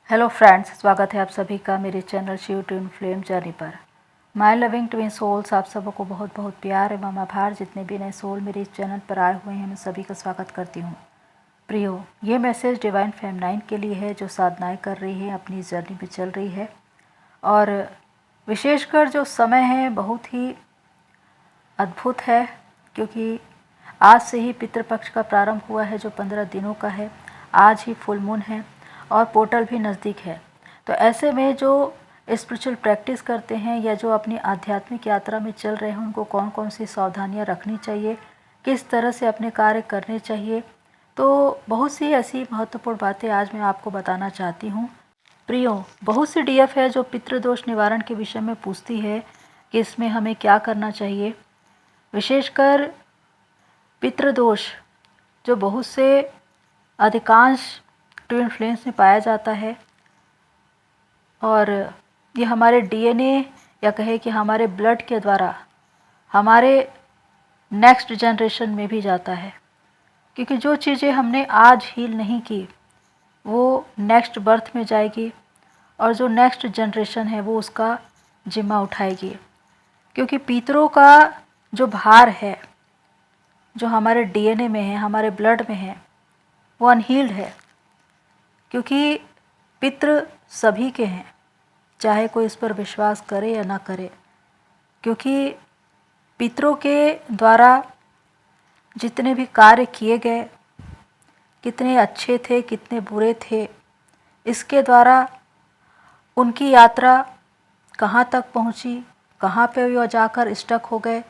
Hello friends, स्वागत है आप सभी का मेरे channel Shiv twin flame journey पर। माय लविंग ट्विन सोल्स, आप सबको बहुत बहुत प्यार एवं आभार। जितने भी नए सोल मेरे इस चैनल पर आए हुए हैं, मैं सभी का स्वागत करती हूँ। प्रियो, ये मैसेज डिवाइन फेमिनाइन के लिए है जो साधनाएं कर रही है, अपनी जर्नी पे चल रही है। और विशेषकर जो समय है बहुत ही अद्भुत है, क्योंकि आज से ही पितृपक्ष का प्रारंभ हुआ है जो 15 दिनों का है। आज ही फुल मून है और पोर्टल भी नज़दीक है। तो ऐसे में जो स्पिरिचुअल प्रैक्टिस करते हैं या जो अपनी आध्यात्मिक यात्रा में चल रहे हैं, उनको कौन कौन सी सावधानियां रखनी चाहिए, किस तरह से अपने कार्य करने चाहिए, तो बहुत सी ऐसी महत्वपूर्ण बातें आज मैं आपको बताना चाहती हूँ। प्रियो, बहुत सी डीएफ है जो पितृदोष निवारण के विषय में पूछती है कि इसमें हमें क्या करना चाहिए। विशेषकर पितृदोष जो बहुत से अधिकांश ट्विन फ्लेम्स में पाया जाता है, और ये हमारे डीएनए या कहे कि हमारे ब्लड के द्वारा हमारे नेक्स्ट जनरेशन में भी जाता है। क्योंकि जो चीज़ें हमने आज हील नहीं की वो नेक्स्ट बर्थ में जाएगी और जो नेक्स्ट जनरेशन है वो उसका जिम्मा उठाएगी। क्योंकि पितरों का जो भार है, जो हमारे डीएनए में है, हमारे ब्लड में है, वो अनहील्ड है। क्योंकि पितृ सभी के हैं, चाहे कोई इस पर विश्वास करे या ना करे। क्योंकि पितरों के द्वारा जितने भी कार्य किए गए, कितने अच्छे थे कितने बुरे थे, इसके द्वारा उनकी यात्रा कहाँ तक पहुँची, कहाँ पे वो जाकर स्टक हो गए,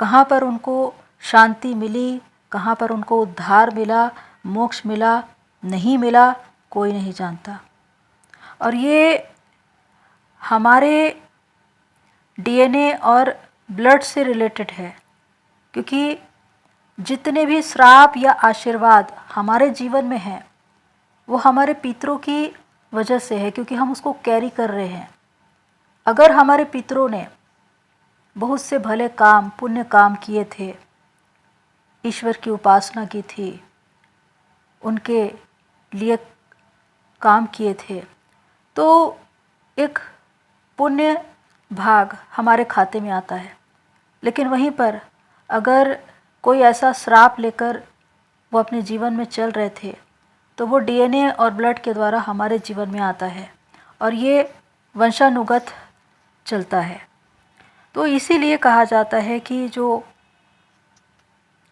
कहाँ पर उनको शांति मिली, कहाँ पर उनको उद्धार मिला, मोक्ष मिला, नहीं मिला, कोई नहीं जानता। और ये हमारे डीएनए और ब्लड से रिलेटेड है। क्योंकि जितने भी श्राप या आशीर्वाद हमारे जीवन में हैं वो हमारे पितरों की वजह से है, क्योंकि हम उसको कैरी कर रहे हैं। अगर हमारे पितरों ने बहुत से भले काम, पुण्य काम किए थे, ईश्वर की उपासना की थी, उनके लिए काम किए थे, तो एक पुण्य भाग हमारे खाते में आता है। लेकिन वहीं पर अगर कोई ऐसा श्राप लेकर वो अपने जीवन में चल रहे थे, तो वो डीएनए और ब्लड के द्वारा हमारे जीवन में आता है और ये वंशानुगत चलता है। तो इसीलिए कहा जाता है कि जो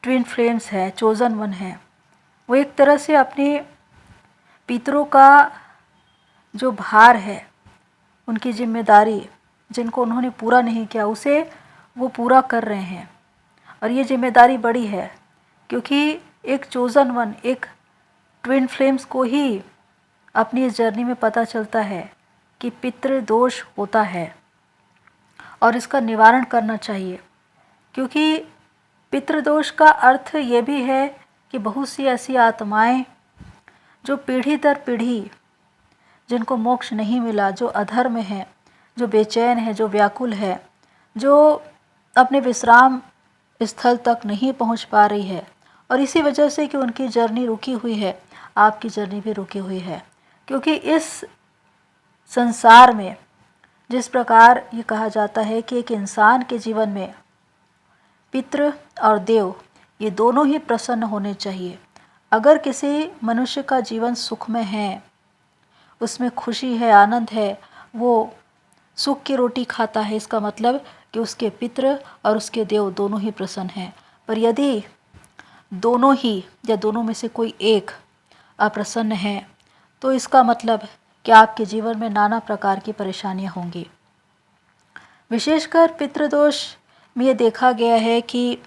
ट्विन फ्लेम्स है, चोज़न वन है, वो एक तरह से अपने पितरों का जो भार है, उनकी जिम्मेदारी जिनको उन्होंने पूरा नहीं किया उसे वो पूरा कर रहे हैं। और ये जिम्मेदारी बड़ी है, क्योंकि एक चोज़न वन, एक ट्विन फ्लेम्स को ही अपनी इस जर्नी में पता चलता है कि पितृ दोष होता है और इसका निवारण करना चाहिए। क्योंकि पितृदोष का अर्थ ये भी है कि बहुत सी ऐसी आत्माएं जो पीढ़ी दर पीढ़ी, जिनको मोक्ष नहीं मिला, जो अधर्म है, जो बेचैन है, जो व्याकुल है, जो अपने विश्राम स्थल तक नहीं पहुंच पा रही है, और इसी वजह से कि उनकी जर्नी रुकी हुई है, आपकी जर्नी भी रुकी हुई है। क्योंकि इस संसार में जिस प्रकार ये कहा जाता है कि एक इंसान के जीवन में पितृ और देव ये दोनों ही प्रसन्न होने चाहिए। अगर किसी मनुष्य का जीवन सुखमय है, उसमें खुशी है, आनंद है, वो सुख की रोटी खाता है, इसका मतलब कि उसके पितृ और उसके देव दोनों ही प्रसन्न हैं। पर यदि दोनों ही या दोनों में से कोई एक अप्रसन्न है, तो इसका मतलब कि आपके जीवन में नाना प्रकार की परेशानियां होंगी। विशेषकर पितृदोष में ये देखा गया है कि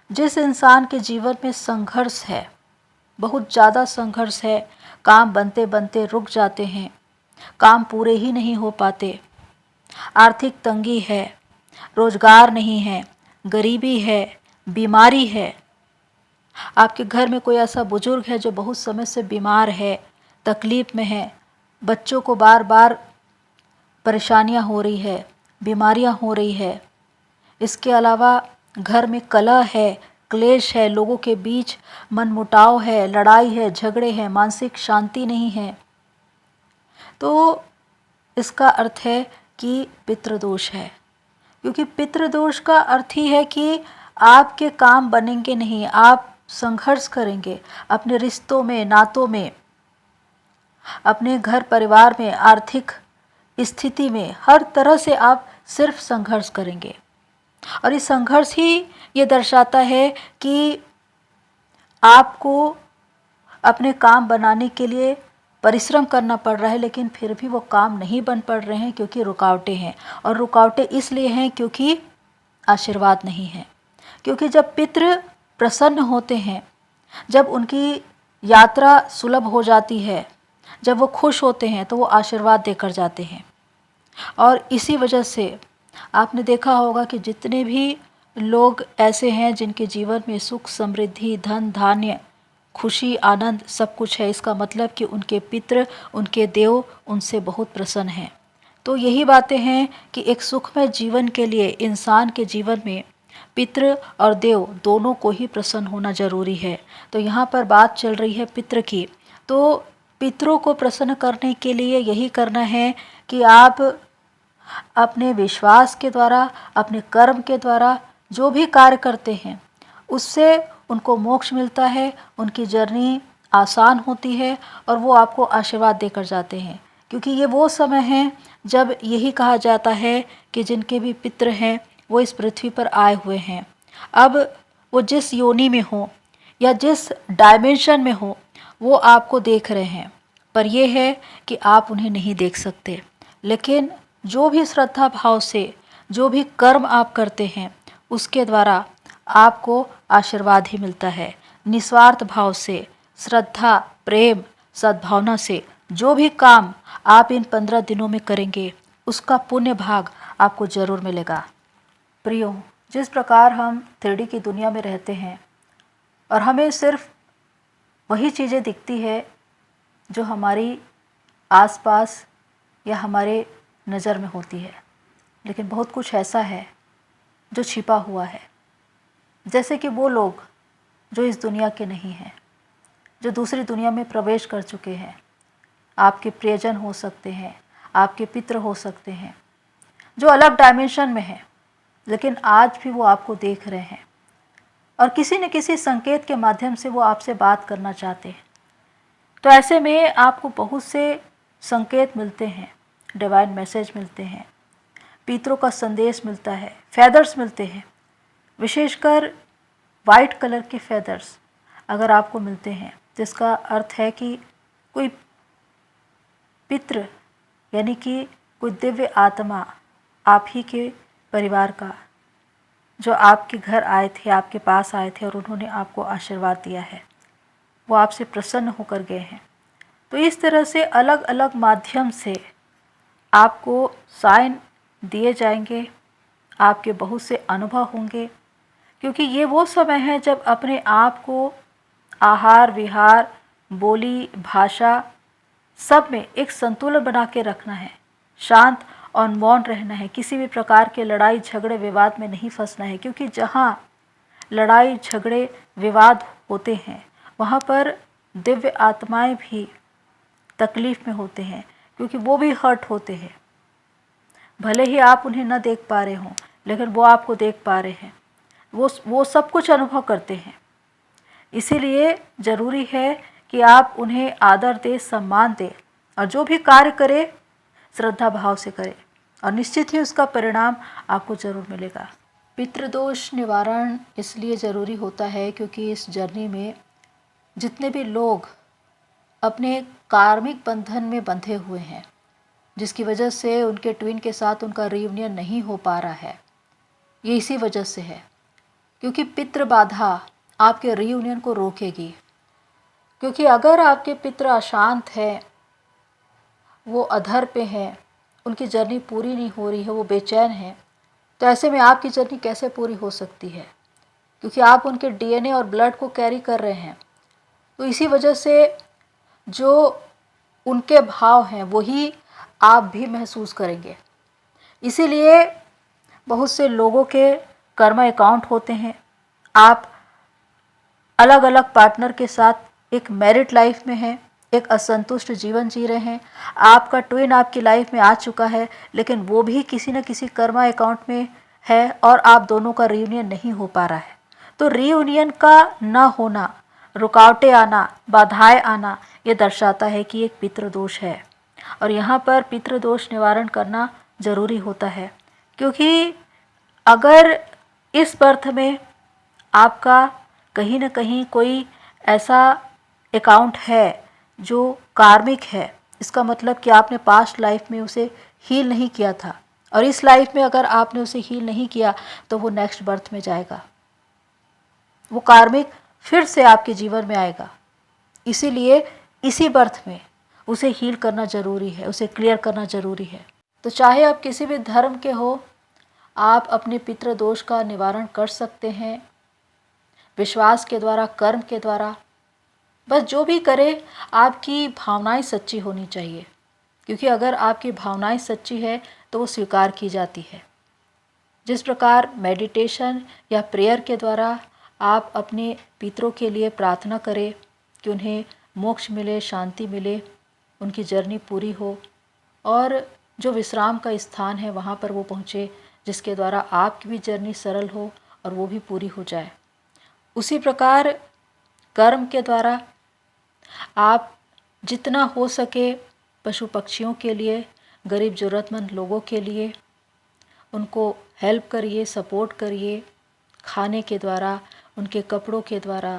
जिस इंसान के जीवन में संघर्ष है, बहुत ज़्यादा संघर्ष है, काम बनते बनते रुक जाते हैं, काम पूरे ही नहीं हो पाते, आर्थिक तंगी है, रोजगार नहीं है, गरीबी है, बीमारी है, आपके घर में कोई ऐसा बुजुर्ग है जो बहुत समय से बीमार है, तकलीफ़ में है, बच्चों को बार बार परेशानियां हो रही है, बीमारियां हो रही है, इसके अलावा घर में कलह है, क्लेश है, लोगों के बीच मनमुटाव है, लड़ाई है, झगड़े हैं, मानसिक शांति नहीं है, तो इसका अर्थ है कि पितृदोष है, क्योंकि पितृदोष का अर्थ ही है कि आपके काम बनेंगे नहीं, आप संघर्ष करेंगे अपने रिश्तों में, नातों में, अपने घर परिवार में, आर्थिक स्थिति में, हर तरह से आप सिर्फ संघर्ष करेंगे। और इस संघर्ष ही ये दर्शाता है कि आपको अपने काम बनाने के लिए परिश्रम करना पड़ रहा है, लेकिन फिर भी वो काम नहीं बन पड़ रहे हैं क्योंकि रुकावटें हैं। और रुकावटें इसलिए हैं क्योंकि आशीर्वाद नहीं है। क्योंकि जब पितृ प्रसन्न होते हैं, जब उनकी यात्रा सुलभ हो जाती है, जब वो खुश होते हैं, तो वो आशीर्वाद देकर जाते हैं। और इसी वजह से आपने देखा होगा कि जितने भी लोग ऐसे हैं जिनके जीवन में सुख, समृद्धि, धन, धान्य, खुशी, आनंद सब कुछ है, इसका मतलब कि उनके पितृ, उनके देव उनसे बहुत प्रसन्न हैं। तो यही बातें हैं कि एक सुखमय जीवन के लिए इंसान के जीवन में पितृ और देव दोनों को ही प्रसन्न होना जरूरी है। तो यहाँ पर बात चल रही है पितृ की। तो पितरों को प्रसन्न करने के लिए यही करना है कि आप अपने विश्वास के द्वारा, अपने कर्म के द्वारा जो भी कार्य करते हैं उससे उनको मोक्ष मिलता है, उनकी जर्नी आसान होती है और वो आपको आशीर्वाद देकर जाते हैं। क्योंकि ये वो समय है जब यही कहा जाता है कि जिनके भी पितृ हैं वो इस पृथ्वी पर आए हुए हैं। अब वो जिस योनि में हो या जिस डायमेंशन में हो वो आपको देख रहे हैं, पर यह है कि आप उन्हें नहीं देख सकते। लेकिन जो भी श्रद्धा भाव से जो भी कर्म आप करते हैं उसके द्वारा आपको आशीर्वाद ही मिलता है। निस्वार्थ भाव से, श्रद्धा, प्रेम, सद्भावना से जो भी काम आप इन 15 दिनों में करेंगे उसका पुण्य भाग आपको जरूर मिलेगा। प्रियो, जिस प्रकार हम 3D की दुनिया में रहते हैं और हमें सिर्फ वही चीज़ें दिखती है जो हमारी आसपास या हमारे नज़र में होती है, लेकिन बहुत कुछ ऐसा है जो छिपा हुआ है। जैसे कि वो लोग जो इस दुनिया के नहीं हैं, जो दूसरी दुनिया में प्रवेश कर चुके हैं। आपके प्रियजन हो सकते हैं, आपके पितृ हो सकते हैं, जो अलग डायमेंशन में हैं, लेकिन आज भी वो आपको देख रहे हैं और किसी न किसी संकेत के माध्यम से वो आपसे बात करना चाहते हैं। तो ऐसे में आपको बहुत से संकेत मिलते हैं, डिवाइन मैसेज मिलते हैं, पितरों का संदेश मिलता है, फेदर्स मिलते हैं। विशेषकर वाइट कलर के फेदर्स अगर आपको मिलते हैं तो इसका अर्थ है कि कोई पितृ यानी कि कोई दिव्य आत्मा आप ही के परिवार का जो आपके घर आए थे, आपके पास आए थे और उन्होंने आपको आशीर्वाद दिया है, वो आपसे प्रसन्न होकर गए हैं। तो इस तरह से अलग अलग माध्यम से आपको साइन दिए जाएंगे, आपके बहुत से अनुभव होंगे। क्योंकि ये वो समय है जब अपने आप को आहार, विहार, बोली, भाषा सब में एक संतुलन बना के रखना है, शांत और मौन रहना है, किसी भी प्रकार के लड़ाई झगड़े विवाद में नहीं फंसना है। क्योंकि जहाँ लड़ाई झगड़े विवाद होते हैं वहाँ पर दिव्य आत्माएं भी तकलीफ़ में होते हैं, क्योंकि वो भी हर्ट होते हैं। भले ही आप उन्हें न देख पा रहे हों, लेकिन वो आपको देख पा रहे हैं, वो सब कुछ अनुभव करते हैं। इसीलिए ज़रूरी है कि आप उन्हें आदर दें, सम्मान दें और जो भी कार्य करें श्रद्धा भाव से करें और निश्चित ही उसका परिणाम आपको ज़रूर मिलेगा। पितृदोष निवारण इसलिए ज़रूरी होता है क्योंकि इस जर्नी में जितने भी लोग अपने कार्मिक बंधन में बंधे हुए हैं, जिसकी वजह से उनके ट्विन के साथ उनका रियूनियन नहीं हो पा रहा है, ये इसी वजह से है। क्योंकि पितृ बाधा आपके रियूनियन को रोकेगी। क्योंकि अगर आपके पितृ अशांत हैं, वो अधर पे हैं, उनकी जर्नी पूरी नहीं हो रही है, वो बेचैन हैं, तो ऐसे में आपकी जर्नी कैसे पूरी हो सकती है? क्योंकि आप उनके डीएनए और ब्लड को कैरी कर रहे हैं। तो इसी वजह से जो उनके भाव हैं वही आप भी महसूस करेंगे। इसीलिए बहुत से लोगों के कर्मा अकाउंट होते हैं। आप अलग अलग पार्टनर के साथ एक मैरिड लाइफ में हैं, एक असंतुष्ट जीवन जी रहे हैं। आपका ट्विन आपकी लाइफ में आ चुका है, लेकिन वो भी किसी न किसी कर्मा अकाउंट में है और आप दोनों का रियूनियन नहीं हो पा रहा है। तो रियूनियन का ना होना, रुकावटें आना, बाधाएं आना, ये दर्शाता है कि एक पितृदोष है और यहाँ पर पितृदोष निवारण करना ज़रूरी होता है। क्योंकि अगर इस बर्थ में आपका कहीं न कहीं कोई ऐसा अकाउंट है जो कार्मिक है, इसका मतलब कि आपने पास्ट लाइफ में उसे हील नहीं किया था और इस लाइफ में अगर आपने उसे हील नहीं किया तो वो नेक्स्ट बर्थ में जाएगा, वो कार्मिक फिर से आपके जीवन में आएगा। इसीलिए इसी बर्थ में उसे हील करना ज़रूरी है, उसे क्लियर करना ज़रूरी है। तो चाहे आप किसी भी धर्म के हो, आप अपने पितृदोष का निवारण कर सकते हैं विश्वास के द्वारा, कर्म के द्वारा। बस जो भी करे, आपकी भावनाएं सच्ची होनी चाहिए, क्योंकि अगर आपकी भावनाएं सच्ची है तो वो स्वीकार की जाती है। जिस प्रकार मेडिटेशन या प्रेयर के द्वारा आप अपने पितरों के लिए प्रार्थना करें कि उन्हें मोक्ष मिले, शांति मिले, उनकी जर्नी पूरी हो और जो विश्राम का स्थान है वहाँ पर वो पहुँचे, जिसके द्वारा आपकी भी जर्नी सरल हो और वो भी पूरी हो जाए। उसी प्रकार कर्म के द्वारा आप जितना हो सके पशु पक्षियों के लिए, गरीब ज़रूरतमंद लोगों के लिए उनको हेल्प करिए, सपोर्ट करिए, खाने के द्वारा, उनके कपड़ों के द्वारा,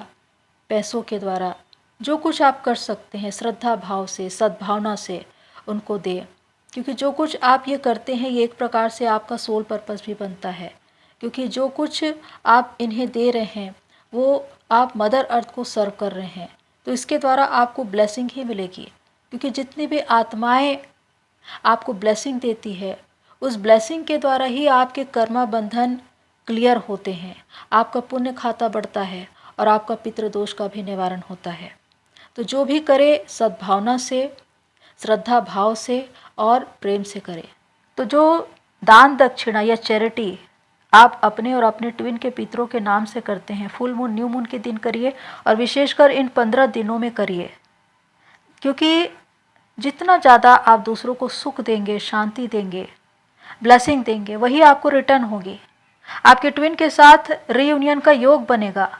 पैसों के द्वारा, जो कुछ आप कर सकते हैं श्रद्धा भाव से, सद्भावना से उनको दें। क्योंकि जो कुछ आप ये करते हैं ये एक प्रकार से आपका सोल पर्पस भी बनता है, क्योंकि जो कुछ आप इन्हें दे रहे हैं वो आप मदर अर्थ को सर्व कर रहे हैं, तो इसके द्वारा आपको ब्लेसिंग ही मिलेगी। क्योंकि जितनी भी आत्माएं आपको ब्लेसिंग देती है, उस ब्लेसिंग के द्वारा ही आपके कर्मा बंधन क्लियर होते हैं, आपका पुण्य खाता बढ़ता है और आपका पितृदोष का भी निवारण होता है। तो जो भी करे सद्भावना से, श्रद्धा भाव से और प्रेम से करे। तो जो दान दक्षिणा या चैरिटी आप अपने और अपने ट्विन के पितरों के नाम से करते हैं, फुल मून, न्यू मून के दिन करिए और विशेषकर इन 15 दिनों में करिए। क्योंकि जितना ज़्यादा आप दूसरों को सुख देंगे, शांति देंगे, ब्लेसिंग देंगे, वही आपको रिटर्न होगी। आपके ट्विन के साथ रीयूनियन का योग बनेगा,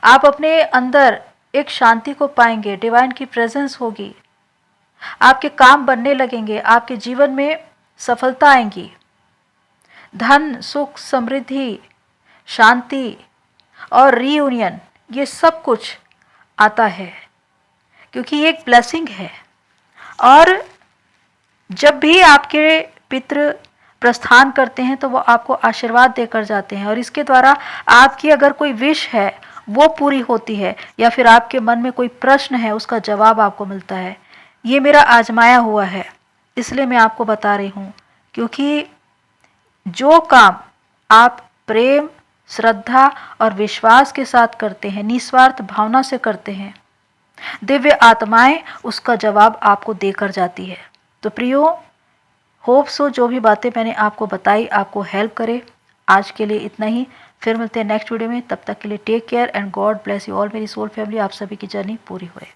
आप अपने अंदर एक शांति को पाएंगे, डिवाइन की प्रेजेंस होगी, आपके काम बनने लगेंगे, आपके जीवन में सफलता आएंगी, धन, सुख, समृद्धि, शांति और रीयूनियन, ये सब कुछ आता है क्योंकि ये एक ब्लेसिंग है। और जब भी आपके पितृ प्रस्थान करते हैं तो वो आपको आशीर्वाद देकर जाते हैं और इसके द्वारा आपकी अगर कोई विश है वो पूरी होती है या फिर आपके मन में कोई प्रश्न है उसका जवाब आपको मिलता है। ये मेरा आजमाया हुआ है, इसलिए मैं आपको बता रही हूँ। क्योंकि जो काम आप प्रेम, श्रद्धा और विश्वास के साथ करते हैं, निस्वार्थ भावना से करते हैं, दिव्य आत्माएं उसका जवाब आपको देकर जाती है। तो प्रियो, होप सो जो भी बातें मैंने आपको बताई आपको हेल्प करे। आज के लिए इतना ही, फिर मिलते हैं नेक्स्ट वीडियो में। तब तक के लिए take care and God bless you all. मेरी सोल फैमिली, आप सभी की जर्नी पूरी होए।